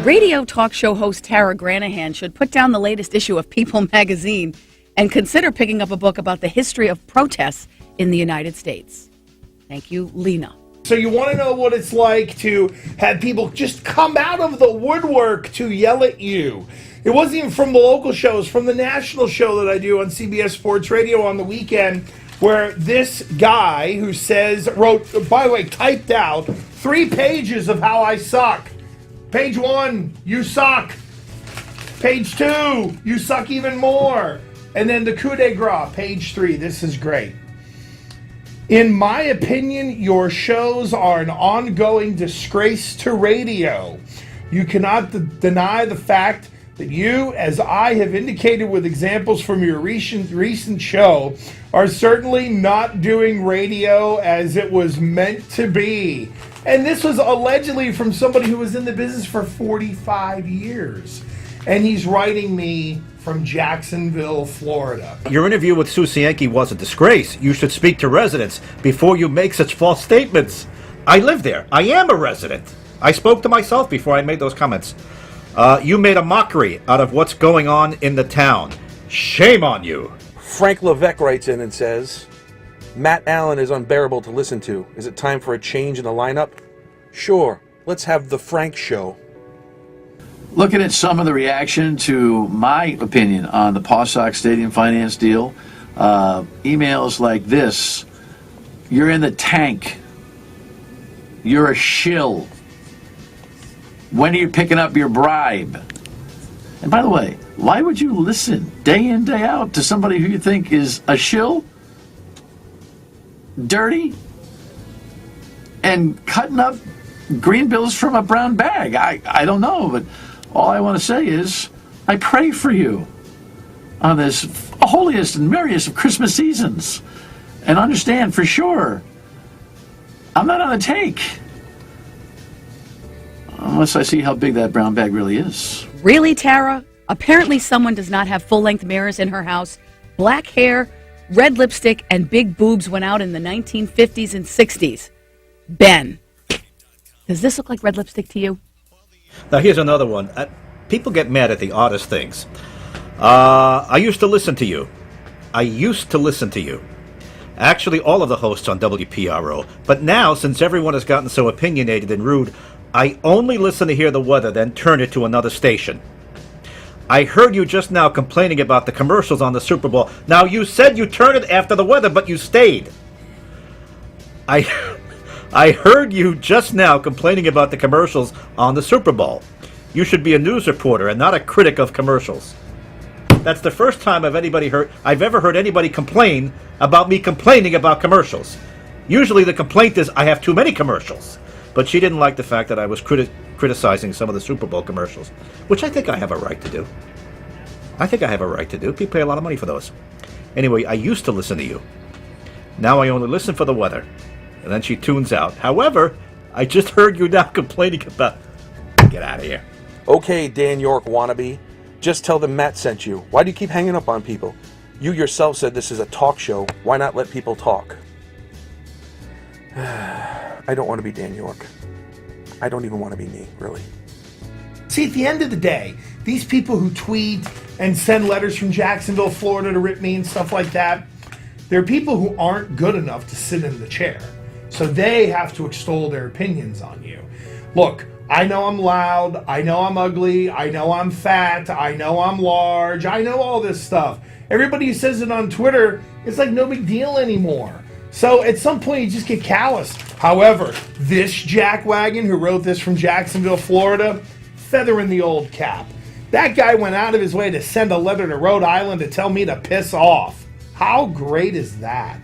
Radio talk show host Tara Granahan should put down the latest issue of People magazine and consider picking up a book about the history of protests in the United States. Thank you, Lena. So you want to know what it's like to have people just come out of the woodwork to yell at you. It wasn't even from the local shows, from the national show that I do on CBS Sports Radio on the weekend, where this guy who wrote, by the way, typed out 3 pages of how I suck. Page 1, you suck. Page 2, you suck even more. And then the coup de grace, page 3. This is great. In my opinion, your shows are an ongoing disgrace to radio. You cannot deny the fact that you, as I have indicated with examples from your recent show, are certainly not doing radio as it was meant to be. And this was allegedly from somebody who was in the business for 45 years. And he's writing me from Jacksonville, Florida. Your interview with Sue Cienki was a disgrace. You should speak to residents before you make such false statements. I live there. I am a resident. I spoke to myself before I made those comments. You made a mockery out of what's going on in the town. Shame on you. Frank Levesque writes in and says, Matt Allen is unbearable to listen to. Is it time for a change in the lineup? Sure. Let's have the Frank Show. Looking at some of the reaction to my opinion on the Paw Sox Stadium finance deal, emails like this: you're in the tank. You're a shill. When are you picking up your bribe? And by the way, why would you listen day in, day out to somebody who you think is a shill, dirty, and cutting up green bills from a brown bag? I don't know, but all I want to say is I pray for you on this holiest and merriest of Christmas seasons. And understand for sure, I'm not on the take. Unless I see how big that brown bag really is. Really, Tara? Apparently someone does not have full-length mirrors in her house. Black hair, red lipstick, and big boobs went out in the 1950s and 60s. Ben, does this look like red lipstick to you? Now here's another one. People get mad at the oddest things. I used to listen to you. Actually, all of the hosts on WPRO. But now, since everyone has gotten so opinionated and rude, I only listen to hear the weather, then turn it to another station. I heard you just now complaining about the commercials on the Super Bowl. Now, you said you turned it after the weather, but you stayed. I heard you just now complaining about the commercials on the Super Bowl. You should be a news reporter and not a critic of commercials. That's the first time I've ever heard anybody complain about me complaining about commercials. Usually the complaint is I have too many commercials. But she didn't like the fact that I was criticizing some of the Super Bowl commercials, which I think I have a right to do. People pay a lot of money for those. Anyway, I used to listen to you. Now I only listen for the weather. And then she tunes out. However, I just heard you now complaining about... Get out of here. Okay, Dan York wannabe. Just tell them Matt sent you. Why do you keep hanging up on people? You yourself said this is a talk show. Why not let people talk? I don't want to be Dan York. I don't even want to be me, really. See, at the end of the day, these people who tweet and send letters from Jacksonville, Florida to rip me and stuff like that, they're people who aren't good enough to sit in the chair. So they have to extol their opinions on you. Look, I know I'm loud, I know I'm ugly, I know I'm fat, I know I'm large, I know all this stuff. Everybody who says it on Twitter, it's like no big deal anymore. So at some point you just get calloused. However, this jackwagon who wrote this from Jacksonville, Florida, feather in the old cap. That guy went out of his way to send a letter to Rhode Island to tell me to piss off. How great is that?